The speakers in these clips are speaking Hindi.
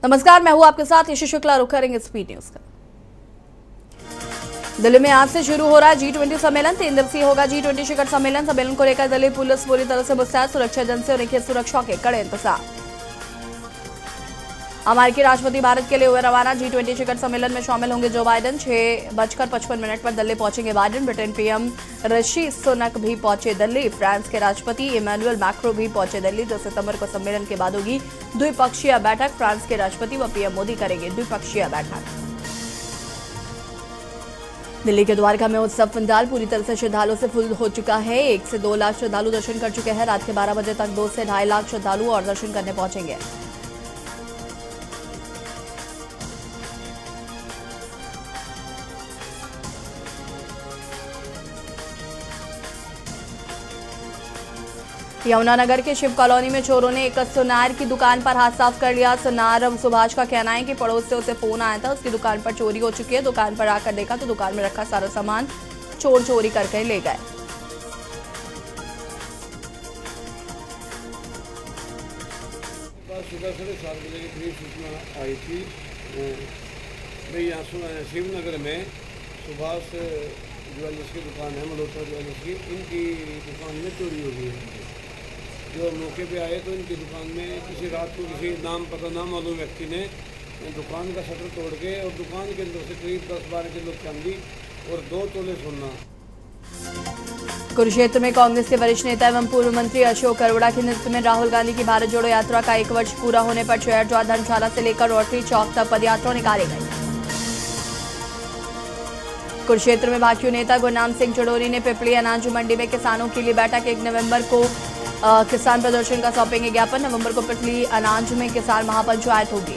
नमस्कार, मैं हूं आपके साथ यशु शुक्ला। रुक करेंगे स्पीड न्यूज का। दिल्ली में आज से शुरू हो रहा है G20 सम्मेलन। 3 दिवसीय होगा G20 शिखर सम्मेलन को लेकर दिल्ली पुलिस पूरी तरह से मुस्तैद। सुरक्षा एजेंसी और उनकी सुरक्षा के कड़े इंतजाम। अमेरिकी राष्ट्रपति भारत के लिए हुए रवाना। G20 शिखर सम्मेलन में शामिल होंगे जो बाइडेन। 6:55 पर दिल्ली पहुंचेंगे Biden. Britain PM Rishi Sunak भी पहुंचे दिल्ली। फ्रांस के राष्ट्रपति इमैनुअल मैक्रो भी पहुंचे दिल्ली। 2 सितंबर को सम्मेलन के बाद होगी द्विपक्षीय बैठक। फ्रांस के राष्ट्रपति व पीएम मोदी करेंगे द्विपक्षीय बैठक। दिल्ली के द्वारका में उत्सव पंडाल पूरी तरह से श्रद्धालुओं से फुल हो चुका है। 1 से 2 लाख श्रद्धालु दर्शन कर चुके हैं। रात के 12 बजे तक 2 से 2.5 लाख श्रद्धालु और दर्शन करने पहुंचेंगे। यमुनानगर के शिव कॉलोनी में चोरों ने एक सुनार की दुकान पर हाथ साफ कर लिया। सुनार सुभाष का कहना है कि पड़ोस से उसे फोन आया था, उसकी दुकान पर चोरी हो चुकी है। दुकान पर आकर देखा तो दुकान में रखा सारा सामान चोर चोरी करके ले गए। सुबह 7:30 बजे के करीब सूचना आई थी भाई यहाँ शिवनगर में सुभाष ज्वेलर्स की दुकान है, मल्होत्रा ज्वेलर्स की। इनकी दुकान में चोरी हो गई है। जो मौके पे आए तो इनकी दुकान में किसी रात को किसी नाम पता ना मालूम व्यक्ति ने दुकान का शटर तोड़ के और दुकान के अंदर से करीब 10-12 किलो चांदी और 2 तोले सोना। कुरुक्षेत्र में कांग्रेस के वरिष्ठ नेता एवं पूर्व मंत्री अशोक अरोड़ा के नेतृत्व में राहुल गांधी की भारत जोड़ो यात्रा का 1 वर्ष पूरा होने पर शहर धर्मशाला से लेकर रोटरी चौक तक पदयात्रा निकाली गई। कुरुक्षेत्र में भाजपा नेता गुरनाम सिंह चड़ोरी ने पिपली अनाज मंडी में किसानों के लिए बैठक। 1 नवंबर को किसान प्रदर्शन का सौंपेंगे ज्ञापन। नवंबर को पिपली अनाज में किसान महापंचायत होगी।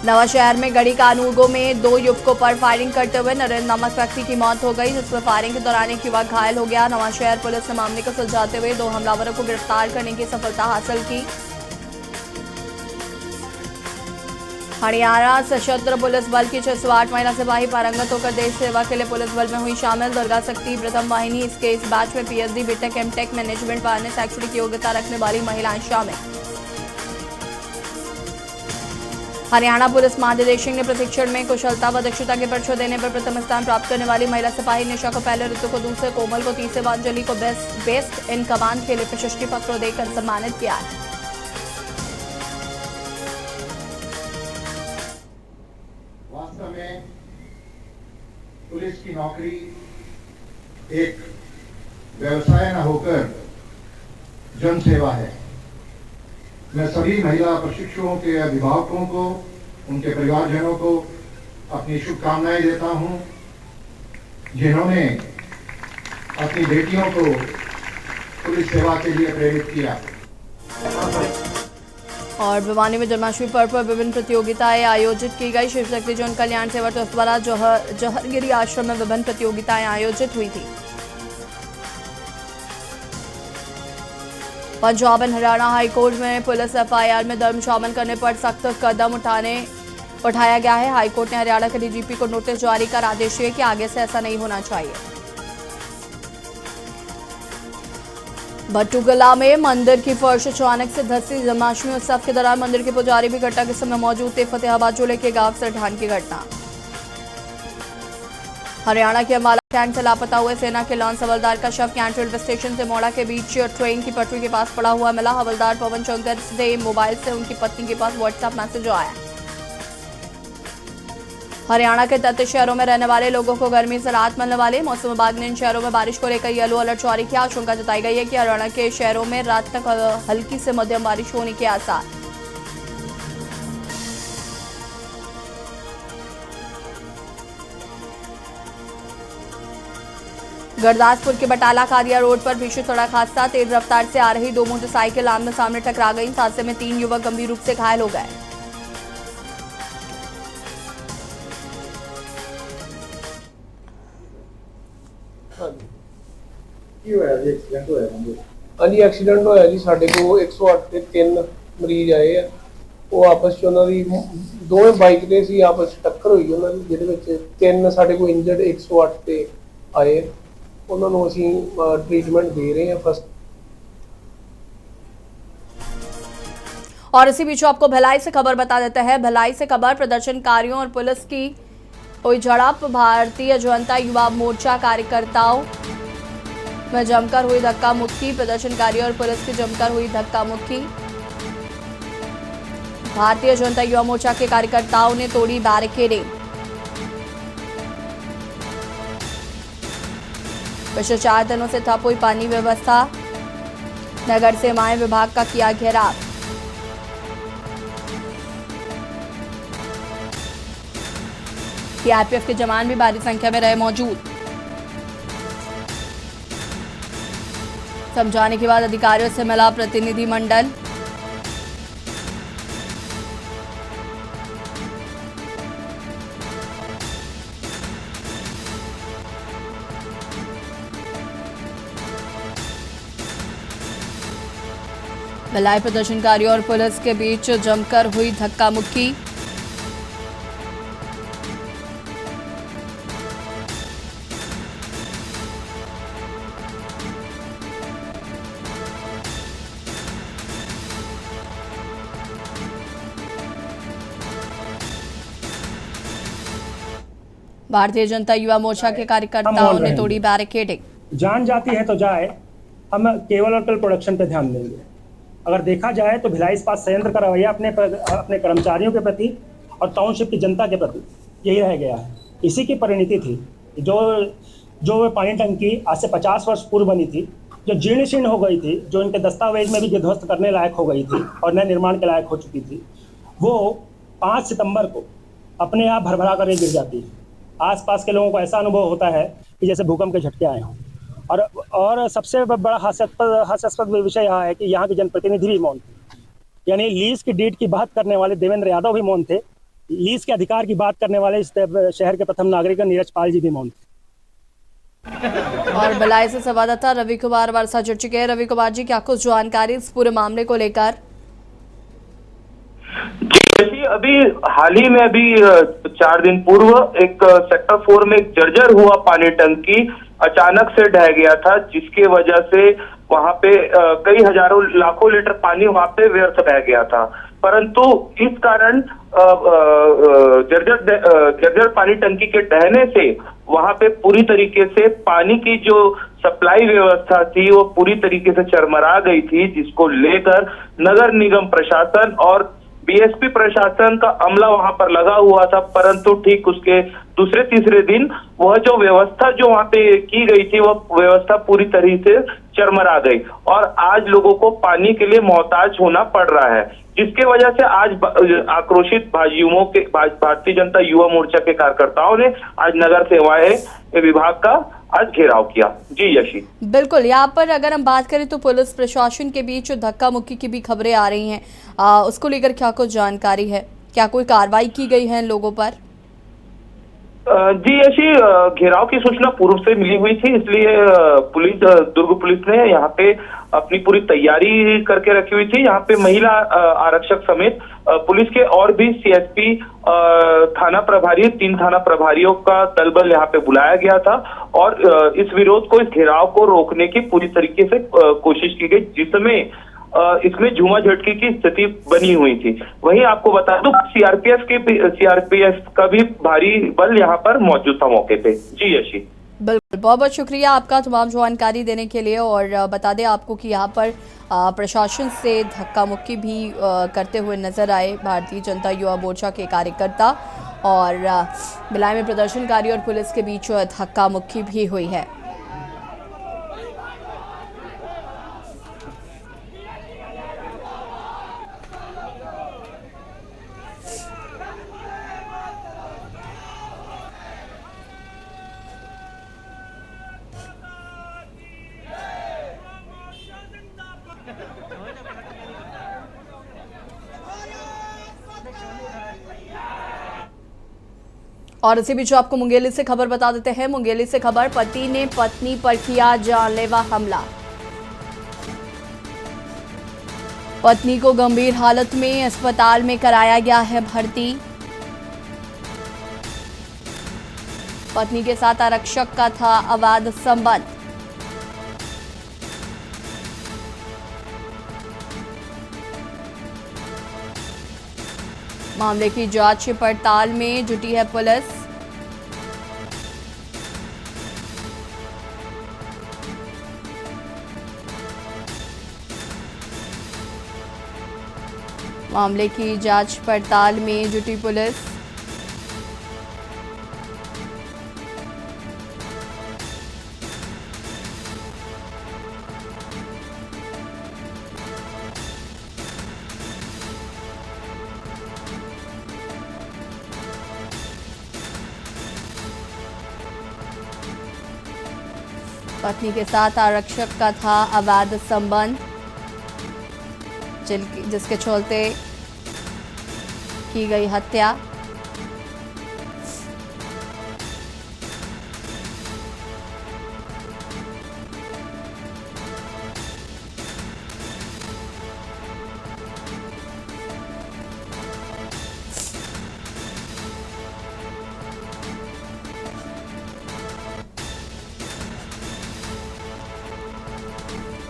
नवा शहर में गढ़ी कानूगो में 2 युवकों पर फायरिंग करते हुए नरेंद्र नामक व्यक्ति की मौत हो गई, जिसमें फायरिंग के दौरान एक युवक घायल हो गया। नवा शहर पुलिस ने मामले को सुलझाते हुए 2 हमलावरों को गिरफ्तार करने की सफलता हासिल की। हरियाणा सशस्त्र पुलिस बल की 608 महिला सिपाही पारंगत होकर देश सेवा के लिए पुलिस बल में हुई शामिल। दुर्गा शक्ति प्रथम वाहिनी। इसके इस बैच में पीएचडी, बीटेक, एमटेक, मैनेजमेंट व अन्य शैक्षणिक योग्यता रखने वाली महिलाएं शामिल। हरियाणा पुलिस महानिदेशक ने प्रशिक्षण में कुशलता व दक्षता के परिचय देने पर प्रथम स्थान प्राप्त करने वाली महिला सिपाही निशा को पहले, ऋतु को दूसरे, कोमल को तीसरे व अंजलि को बेस्ट इन कमांड के लिए प्रशस्ति पत्र देकर सम्मानित किया है। वास्तव में पुलिस की नौकरी एक व्यवसाय न होकर जन सेवा है। मैं सभी महिला प्रशिक्षुओं के अभिभावकों को, उनके परिवारजनों को अपनी शुभकामनाएं देता हूं, जिन्होंने अपनी बेटियों को पुलिस सेवा के लिए प्रेरित किया। और भिवानी में जन्माष्टमी पर्व पर विभिन्न प्रतियोगिताएं आयोजित की गई। शिव शक्ति जन कल्याण सेवा ट्रस्ट द्वारा जौहरगिरी आश्रम में विभिन्न प्रतियोगिताएं आयोजित हुई थी। पंजाब एंड हरियाणा हाईकोर्ट में पुलिस एफआईआर में धर्म शामिल करने पर सख्त कदम उठाया गया है। हाईकोर्ट ने हरियाणा के डीजीपी को नोटिस जारी कर आदेश दिए कि आगे से ऐसा नहीं होना चाहिए। भट्टूगला में मंदिर की फर्श अचानक से धंसी। जन्माष्टमी उत्सव के दौरान मंदिर के पुजारी भी घटना के समय मौजूद थे। फतेहाबाद जिले के गांव सरठान की घटना। हरियाणा के अंबाला कैंट से लापता हुए सेना के लॉन्स हवलदार का शव कैंट रेलवे स्टेशन से मोड़ा के बीच ट्रेन की पटरी के पास पड़ा हुआ मिला। हवलदार पवन शंकर से मोबाइल से उनकी पत्नी के पास व्हाट्सएप मैसेज आया। हरियाणा के 33 शहरों में रहने वाले लोगों को गर्मी से राहत मिलने वाले। मौसम विभाग ने इन शहरों में बारिश को लेकर येलो अलर्ट जारी किया। आशंका जताई गई है कि हरियाणा के शहरों में रात तक हल्की से मध्यम बारिश होने के आसार। गुरदासपुर के बटाला कादिया रोड पर भीषण सड़क हादसा। तेज रफ्तार से आ रही 2 मोटरसाइकिल आमने सामने टकरा गई। हादसे में 3 युवक गंभीर रूप से घायल हो गए। ਹਾਂਜੀ ਐਕਸੀਡੈਂਟ ਹੋਇਆ ਜੀ। ਸਾਡੇ ਕੋਲ 108 ਤੇ 3 ਮਰੀਜ਼ ਆਏ ਆ। ਉਹ ਆਪਸ ਚ ਉਹਨਾਂ ਦੀ ਦੋਵੇਂ ਬਾਈਕ ਤੇ ਸੀ, ਆਪਸ ਚ ਟੱਕਰ ਹੋਈ ਉਹਨਾਂ ਦੀ, ਜਿਹਦੇ ਵਿੱਚ 3 ਸਾਡੇ ਕੋਲ ਇੰਜਰਡ 108 ਤੇ ਆਏ। ਉਹਨਾਂ ਨੂੰ ਅਸੀਂ ਟ੍ਰੀਟਮੈਂਟ ਦੇ ਰਹੇ ਹਾਂ। ਫਸਟ और इसी बीच आपको भिलाई से खबर बता देते हैं। भिलाई से खबर, प्रदर्शनकारियों और पुलिस की हुई झड़प। भारतीय जनता युवा मोर्चा कार्यकर्ताओं में जमकर हुई धक्का मुक्की। प्रदर्शनकारियों और पुलिस की जमकर हुई धक्का मुक्की। भारतीय जनता युवा मोर्चा के कार्यकर्ताओं ने तोड़ी बैरिकेडिंग। पिछले 4 दिनों से ठप हुई पानी व्यवस्था। नगर सेवाएं विभाग का किया घेराव। सीआरपीएफ के जवान भी भारी संख्या में रहे मौजूद। समझाने के बाद अधिकारियों से मिला प्रतिनिधिमंडल। भिलाई प्रदर्शनकारियों और पुलिस के बीच जमकर हुई धक्का मुक्की। भारतीय जनता युवा मोर्चा के कार्यकर्ताओं ने तोड़ी बैरिकेडिंग। जान जाती है तो जाए, हम केवल और केवल प्रोडक्शन पे ध्यान देंगे। अगर देखा जाए तो भिलाई इस्पात संयंत्र का रवैया अपने कर्मचारियों के प्रति और टाउनशिप की जनता के प्रति यही रह गया है। इसी की परिणति थी जो पानी टंकी आज से 50 वर्ष पूर्व बनी थी, जो जीर्ण शीर्ण हो गई थी, जो इनके दस्तावेज में भी ध्वस्त करने लायक हो गई थी और नए निर्माण के लायक हो चुकी थी, वो 5 सितंबर को अपने आप भरभरा कर गिर जाती है। आसपास के लोगों को ऐसा अनुभव होता है कि जैसे भूकंप के झटके आए हों। और सबसे बड़ा हास्यास्पद विषय यह है कि यहाँ के जनप्रतिनिधि भी मौन थे। यानी लीज की डीड की बात करने वाले देवेंद्र यादव भी मौन थे। लीज के अधिकार की बात करने वाले इस शहर के प्रथम नागरिक नीरज पाल जी भी मौन थे। और भिलाई से संवाददाता रवि कुमार हमारे साथ जुड़ चुके हैं। रवि कुमार जी, क्या कुछ जानकारी इस पूरे मामले को लेकर? जी, अभी हाल ही में 4 दिन पूर्व एक सेक्टर 4 में एक जर्जर हुआ पानी टंकी अचानक से ढह गया था, जिसके वजह से वहां पे कई हजारों लाखों लीटर पानी वहां पे व्यर्थ बह गया था। परंतु इस कारण जर्जर पानी टंकी के ढहने से वहां पे पूरी तरीके से पानी की जो सप्लाई व्यवस्था थी वो पूरी तरीके से चरमरा गई थी, जिसको लेकर नगर निगम प्रशासन और बीएसपी प्रशासन का अमला वहां पर लगा हुआ था। परंतु ठीक उसके दूसरे तीसरे दिन वह जो व्यवस्था जो वहां पे की गई थी वह व्यवस्था पूरी तरह से चरमरा गई और आज लोगों को पानी के लिए मोहताज होना पड़ रहा है, जिसके वजह से आज आक्रोशित भारतीय जनता युवा मोर्चा के कार्यकर्ताओं ने आज नगर सेवाएं विभाग का आज घेराव किया। जी यशी, बिल्कुल। यहाँ पर अगर हम बात करें तो पुलिस प्रशासन के बीच धक्का मुक्की की भी खबरें आ रही हैं, उसको लेकर क्या कुछ जानकारी है? क्या कोई कार्रवाई की गई है इन लोगों पर? जी यशी, घेराव की सूचना पूर्व से मिली हुई थी, इसलिए दुर्ग पुलिस ने यहाँ पे अपनी पूरी तैयारी करके रखी हुई थी। यहाँ पे महिला आरक्षक समेत पुलिस के और भी सीएसपी, थाना प्रभारी, 3 थाना प्रभारियों का दल बल यहाँ पे बुलाया गया था और इस विरोध को, इस घेराव को रोकने की पूरी तरीके से कोशिश की गई, जिसमें इसमें झूमा झटकी की स्थिति बनी हुई थी। वहीं आपको बता दूं सीआरपीएफ का भी भारी बल यहाँ पर मौजूद था मौके पे। जी यशी, बिल्कुल, बहुत बहुत शुक्रिया आपका तमाम जानकारी देने के लिए। और बता दें आपको कि यहाँ पर प्रशासन से धक्का मुक्की भी करते हुए नजर आए भारतीय जनता युवा मोर्चा के कार्यकर्ता और भिलाई में प्रदर्शनकारी और पुलिस के बीच धक्का मुक्की भी हुई है। और इसी बीच आपको मुंगेली से खबर बता देते हैं। मुंगेली से खबर, पति ने पत्नी पर किया जानलेवा हमला। पत्नी को गंभीर हालत में अस्पताल में कराया गया है भर्ती। पत्नी के साथ आरक्षक का था अवैध संबंध। मामले की जांच पड़ताल में जुटी है पुलिस। मामले की जांच पड़ताल में जुटी पुलिस। पत्नी के साथ आरक्षक का था अवैध संबंध, जिसके चलते की गई हत्या।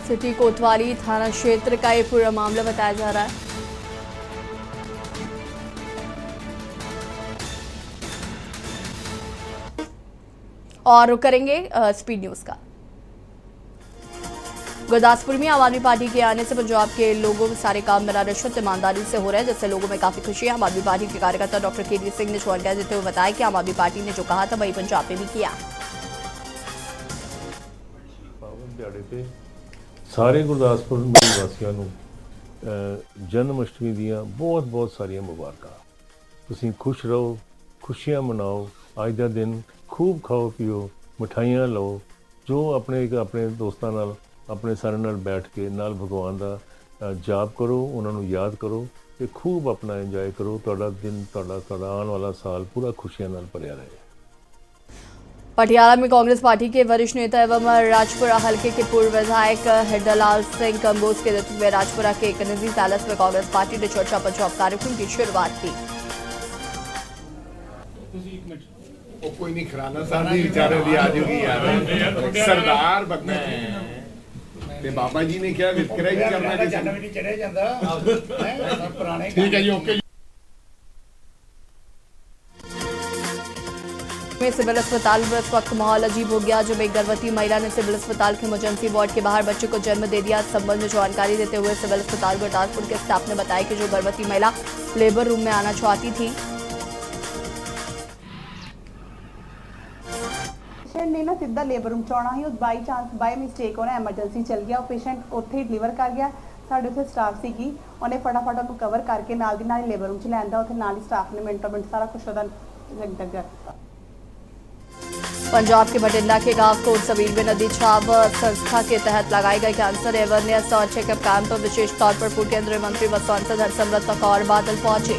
सिटी कोतवाली थाना क्षेत्र का ये पूरा मामला बताया जा रहा है। और करेंगे स्पीड न्यूज का। गुरदासपुर में आम आदमी पार्टी के आने से पंजाब के लोगों में सारे काम बिना रिश्वत ईमानदारी से हो रहे हैं, जिससे लोगों में काफी खुशी है। आम आदमी पार्टी के कार्यकर्ता डॉक्टर केडी सिंह ने जानकारी देते हुए बताया कि आम आदमी पार्टी ने जो कहा था वही पंजाब में भी किया। ਸਾਰੇ ਗੁਰਦਾਸਪੁਰ ਵਾਸੀਆਂ ਨੂੰ ਜਨਮ ਅਸ਼ਟਮੀ ਦੀਆਂ ਬਹੁਤ ਬਹੁਤ ਸਾਰੀਆਂ ਮੁਬਾਰਕਾਂ। ਤੁਸੀਂ ਖੁਸ਼ ਰਹੋ, ਖੁਸ਼ੀਆਂ ਮਨਾਓ। ਅੱਜ ਦਾ ਦਿਨ ਖੂਬ ਖਾਓ ਪੀਓ, ਮਠਾਈਆਂ ਲਓ, ਜੋ ਆਪਣੇ ਦੋਸਤਾਂ ਨਾਲ ਆਪਣੇ ਸਾਰਿਆਂ ਨਾਲ ਬੈਠ ਕੇ ਨਾਲ ਭਗਵਾਨ ਦਾ ਜਾਪ ਕਰੋ, ਉਹਨਾਂ ਨੂੰ ਯਾਦ ਕਰੋ ਤੇ ਖੂਬ ਆਪਣਾ ਇੰਜੋਏ ਕਰੋ। ਤੁਹਾਡਾ ਦਿਨ ਤੁਹਾਡਾ ਆਉਣ ਵਾਲਾ ਸਾਲ ਪੂਰਾ ਖੁਸ਼ੀਆਂ ਨਾਲ ਭਰਿਆ ਰਹੇ। पटियाला में कांग्रेस पार्टी के वरिष्ठ नेता एवं राजपुरा हलके के पूर्व विधायक हृदयलाल सिंह कंबोज के नेतृत्व में राजपुरा के एक निजी पैलेस में कांग्रेस पार्टी ने चर्चा पंजाब कार्यक्रम की शुरुआत की। कोई नहीं खराना साहब जी बेचारे भी आ जाओगी यार, सरदार बनना है ते बाबा जी ने क्या वितकरा ही करना है, चढ़े जांदा पुराने। ठीक है जी, ओके। में सिविल अस्पताल में इस वक्त माहौल अजीब हो गया जब एक गर्भवती महिला ने सिविल अस्पताल के इमरजेंसी वार्ड के बाहर बच्चे को जन्म दे दिया। इस संबंध में जानकारी देते हुए सिविल अस्पताल गुरदासपुर के स्टाफ ने बताया कि जो गर्भवती महिला लेबर रूम में आना चाहती थी, पेशेंट ने ना सीधा लेबर रूम च आना ही, बाई चांस बाय मिसटेक उन्हें एमरजेंसी चल गया। पेशेंट उत्थे ही डिलीवर कर गया। साढ़े उत्थे स्टाफ सीगी, उन्हें फटाफट उन्हें कवर करके नाल दी नाल लेबर रूम च लैंदा। उत्थे नाल ही स्टाफ ने मिनटों मिनट सारा कुछ उहदा जग पंजाब के बठिंडा के गांव कोट सबील में नदी छाव संस्था के तहत लगाए गए कैंसर अवेयरनेस और चेकअप कैंप पर विशेष तौर पर पूर्व केंद्रीय मंत्री व सांसद हरसिमरत कौर बादल पहुंचे।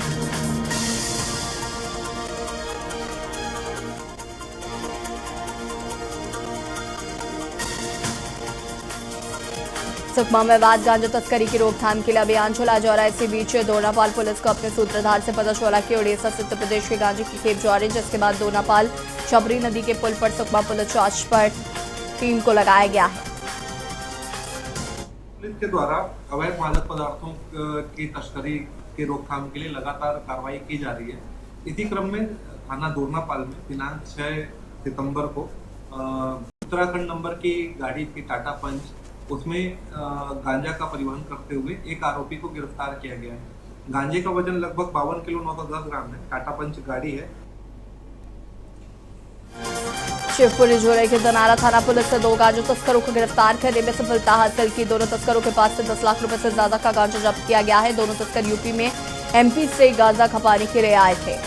सुकमा में अवैध गांजा तस्करी की रोकथाम के लिए अभियान चलाया जा रहा है। इसी बीच दोनापाल पुलिस को अपने सूत्रधार से पता चला कि उड़ीसा से उत्तर प्रदेश के गांजे की खेप जा रही है, जिसके बाद दोनापाल छबरी नदी के पुल पर सुकमा पुलिस जांच पर टीम को लगाया गया है। पुलिस के द्वारा अवैध मादक पदार्थों की तस्करी के रोकथाम के लिए लगातार कार्रवाई की जा रही है। इसी क्रम में थाना दोनापाल में दिनांक 6 सितंबर को उत्तराखंड नंबर की गाड़ी थी टाटा पंच, उसमें गांजा का परिवहन करते हुए एक आरोपी को गिरफ्तार किया गया है। गांजे का वजन लगभग 52 किलो 910 ग्राम है। टाटा पंच गाड़ी है। शिवपुरी जिले के दनारा थाना पुलिस ने 2 गांजा तस्करों को गिरफ्तार करने में सफलता हासिल की। दोनों तस्करों के पास से 10 लाख रुपए से ज्यादा का गांजा जब्त किया गया है। दोनों तस्कर यूपी में एमपी से गांजा खपाने के लिए आए थे।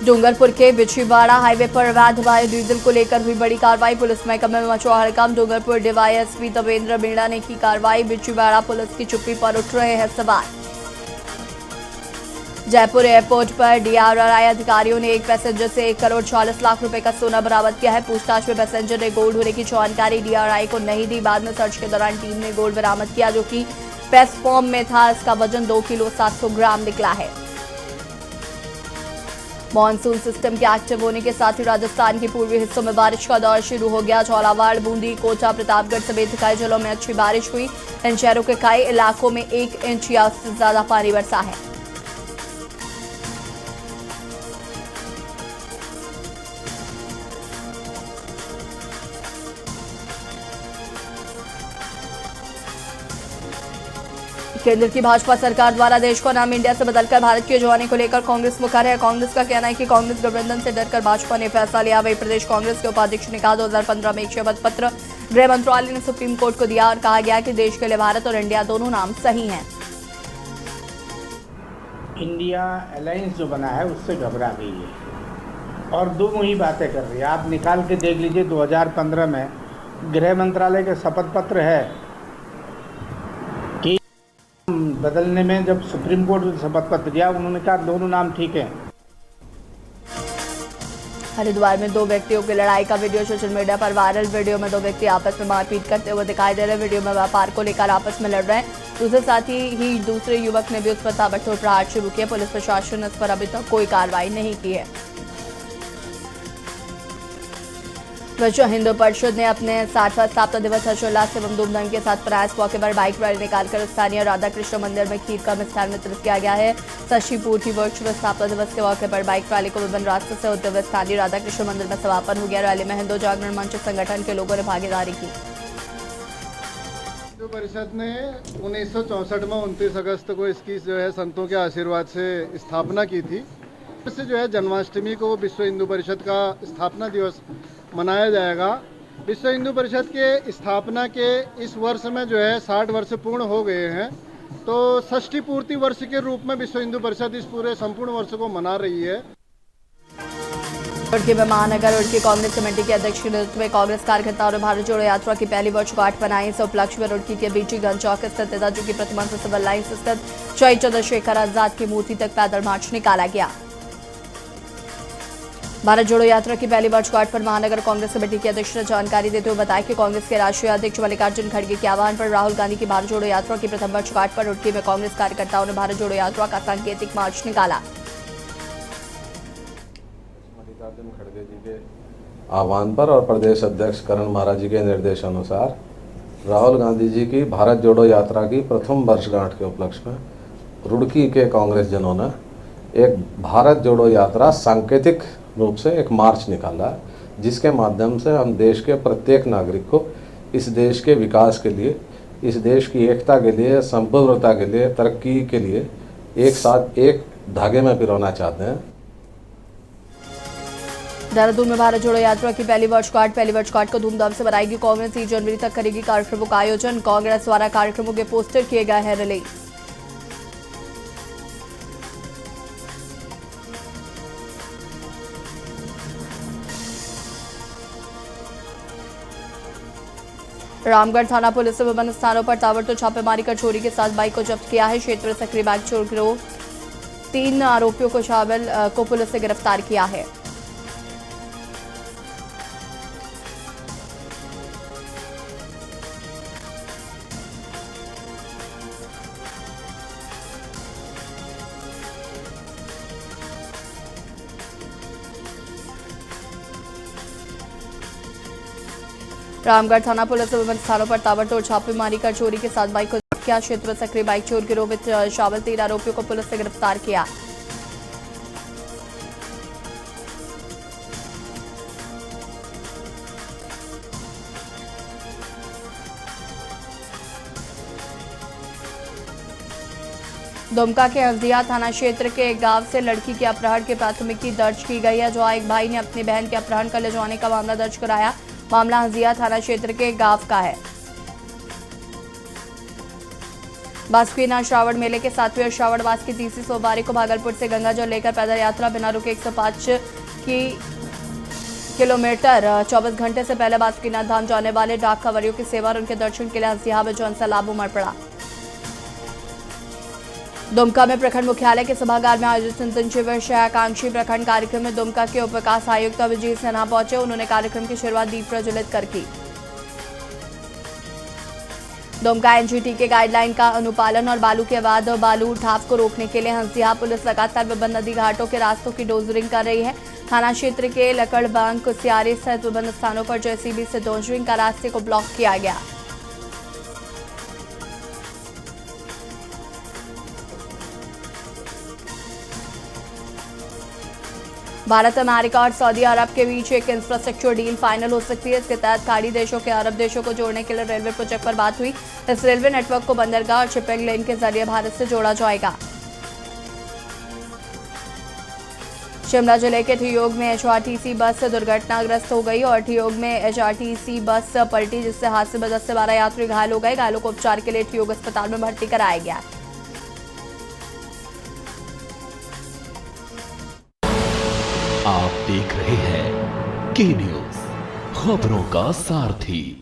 डूंगरपुर के बिछीवाड़ा हाईवे पर अवैध बायोडीजल को लेकर हुई बड़ी कार्रवाई। पुलिस महकमे में मचा हड़कंप। डूंगरपुर डीवाईएसपी देवेंद्र मीणा ने की कार्रवाई। बिछीवाड़ा पुलिस की चुप्पी पर उठ रहे हैं सवाल। जयपुर एयरपोर्ट पर डीआरआई अधिकारियों ने एक पैसेंजर से 1 करोड़ 40 लाख रुपए का सोना बरामद किया है। पूछताछ में पैसेंजर ने गोल्ड होने की जानकारी डीआरआई को नहीं दी। बाद में सर्च के दौरान टीम ने गोल्ड बरामद किया, जो कि पेस्ट फॉर्म में था। इसका वजन 2 किलो 700 ग्राम निकला है। मॉनसून सिस्टम के एक्टिव होने के साथ ही राजस्थान के पूर्वी हिस्सों में बारिश का दौर शुरू हो गया। झालावाड़, बूंदी, कोटा, प्रतापगढ़ समेत कई जिलों में अच्छी बारिश हुई। इन शहरों के कई इलाकों में 1 इंच या उससे ज्यादा पानी बरसा है। केंद्र की भाजपा सरकार द्वारा देश को नाम इंडिया से बदलकर भारत के जुड़वाने को लेकर कांग्रेस मुखर है। कांग्रेस का कहना है कि कांग्रेस गठबंधन से डरकर भाजपा ने फैसला लिया। वही प्रदेश कांग्रेस के उपाध्यक्ष ने कहा 2015 में एक शपथ पत्र गृह मंत्रालय ने सुप्रीम कोर्ट को दिया और कहा गया कि देश के लिए भारत और इंडिया दोनों नाम सही हैं। इंडिया अलायंस जो बना है उससे घबरा गई है और दो ही बातें कर रही है। आप निकाल के देख लीजिए 2015 में गृह मंत्रालय के शपथ पत्र है कि बदलने में जब सुप्रीम कोर्ट ने शपथ पत्र दिया उन्होंने कहा दोनों नाम ठीक है। हरिद्वार में 2 व्यक्तियों की लड़ाई का वीडियो सोशल मीडिया पर वायरल। वीडियो में 2 व्यक्ति आपस में मारपीट करते हुए दिखाई दे रहे हैं। वीडियो में व्यापार को लेकर आपस में लड़ रहे हैं। दूसरे साथी ही दूसरे युवक ने भी उस पर ताबड़तोड़ प्रहार शुरू किया। पुलिस प्रशासन ने इस पर अभी तक कोई कार्रवाई नहीं की है। विश्व हिंदू परिषद ने अपने 60वां स्थापना दिवस हर्षोल्लास एवं धूमधाम के साथ मनाया। इस मौके पर बाइक रैली निकालकर स्थानीय राधा कृष्ण मंदिर में खीर का मिष्ठान वितरित किया गया है। षष्ठी पूर्ति वर्ष में स्थापना दिवस के मौके पर बाइक रैली को विभिन्न रास्तों से होते हुए स्थानीय राधा कृष्ण मंदिर में समापन हो गया। रैली में हिंदू जागरण मंच संगठन के लोगों ने भागीदारी की। हिंदू परिषद ने 1964 में 29 अगस्त को इसकी जो है संतों के आशीर्वाद से स्थापना की थी। इससे जो है जन्माष्टमी को विश्व हिंदू परिषद का स्थापना दिवस मनाया जाएगा। विश्व हिंदू परिषद के स्थापना के इस वर्ष में जो है 60 वर्ष पूर्ण हो गए हैं, तो षष्ठी पूर्ति वर्ष के रूप में विश्व हिंदू परिषद इस पूरे संपूर्ण वर्ष को मना रही है। रुड़की में महानगर रुड़की कांग्रेस कमेटी के अध्यक्ष के नेतृत्व में कांग्रेस कार्यकर्ताओं ने भारत जोड़ो यात्रा की पहली वर्षगांठ मनाई। इस उपलक्ष्य में रुड़की के बीटीगंज चौक स्थित नेताजी की प्रतिमा से सिविल लाइन स्थित शहीद चंद्रशेखर आजाद की मूर्ति तक पैदल मार्च निकाला गया। भारत जोड़ो यात्रा की पहली वर्षगांठ पर महानगर कांग्रेस कमेटी के अध्यक्ष ने जानकारी देते हुए बताया कि कांग्रेस के राष्ट्रीय अध्यक्ष मल्लिकार्जुन खड़गे के आह्वान पर राहुल गांधी की भारत जोड़ो यात्रा की प्रथम वर्षगांठ पर रुड़की में कांग्रेस कार्यकर्ताओं ने भारत जोड़ो यात्रा का सांकेतिक मार्च निकाला। मल्लिकार्जुन खड़गे जी के आह्वान पर और प्रदेश अध्यक्ष करण महाराज जी के निर्देशानुसार राहुल गांधी जी की भारत जोड़ो यात्रा की प्रथम वर्षगांठ के उपलक्ष्य में रुड़की के कांग्रेस जनों ने एक भारत जोड़ो यात्रा सांकेतिक रूप से एक मार्च निकाला, जिसके माध्यम से हम देश के प्रत्येक नागरिक को इस देश के विकास के लिए, इस देश की एकता के लिए, संप्रभुता के लिए, तरक्की के लिए एक साथ एक धागे में पिरोना चाहते हैं। देहरादून में भारत जोड़ो यात्रा की पहली वर्षगांठ को धूमधाम से मनाएगी कांग्रेस। 3 जनवरी तक करेगी कार्यक्रमों का आयोजन। कांग्रेस द्वारा कार्यक्रमों के पोस्टर किए गए हैं रिलीज। रामगढ़ थाना पुलिस ने विभिन्न स्थानों पर ताबड़तोड़ छापेमारी कर चोरी के साथ बाइक को जब्त किया है। क्षेत्र में सक्रिय बाइक चोर गिरोह 3 आरोपियों को शामिल को पुलिस ने गिरफ्तार किया है। रामगढ़ थाना पुलिस ने विभिन्न स्थानों पर ताबड़तोड़ छापेमारी कर चोरी के साथ बाइक को जब्त किया। क्षेत्र में सक्रिय बाइक चोर गिरोह में शामिल 3 आरोपियों को पुलिस ने गिरफ्तार किया। दुमका के हल्दिया थाना क्षेत्र के एक गांव से लड़की के अपहरण की प्राथमिकी दर्ज की गई है। जो एक भाई ने अपनी बहन के अपहरण कर ले जाने का मामला दर्ज कराया। मामला हल्दिया थाना क्षेत्र के गांव का है। बासुकीनाथ श्रावण मेले के 7वें श्रावण मास की तीसरी सोमवारी को भागलपुर से गंगा जल लेकर पैदल यात्रा बिना रुके 105 किलोमीटर 24 घंटे से पहले बासुकीनाथ धाम जाने वाले डाक खबरियों की सेवा और उनके दर्शन के लिए हल्दिया में जनसैलाब उमड़ पड़ा। दुमका में प्रखंड मुख्यालय के सभागार में आयोजित चिंतन शिविर आकांक्षी प्रखंड कार्यक्रम में दुमका के उप विकास आयुक्त अभिजीत सिन्हा पहुंचे। उन्होंने कार्यक्रम की शुरुआत दीप प्रज्वलित कर की। दुमका एनजीटी के गाइडलाइन का अनुपालन और बालू के अवैध बालू उठाव को रोकने के लिए हंसिया पुलिस लगातार विभिन्न नदी घाटों के रास्तों की डोजरिंग कर रही है। थाना क्षेत्र के लकड़बांग कुसियारी सहित विभिन्न स्थानों पर जेसीबी से डोजरिंग का रास्ते को ब्लॉक किया गया। भारत, अमेरिका और सऊदी अरब के बीच एक इंफ्रास्ट्रक्चर डील फाइनल हो सकती है। इसके तहत खाड़ी देशों के अरब देशों को जोड़ने के लिए रेलवे प्रोजेक्ट पर बात हुई। इस रेलवे नेटवर्क को बंदरगाह और शिपिंग लेन के जरिए भारत से जोड़ा जाएगा। शिमला जिले के ठियोग में एचआरटीसी बस दुर्घटनाग्रस्त हो गई और ठियोग में एचआरटीसी बस पलटी, जिससे हादसे में 10 से 12 यात्री घायल हो गए। घायलों को उपचार के लिए ठियोग अस्पताल में भर्ती कराया गया। आप देख रहे हैं के न्यूज़, खबरों का सारथी।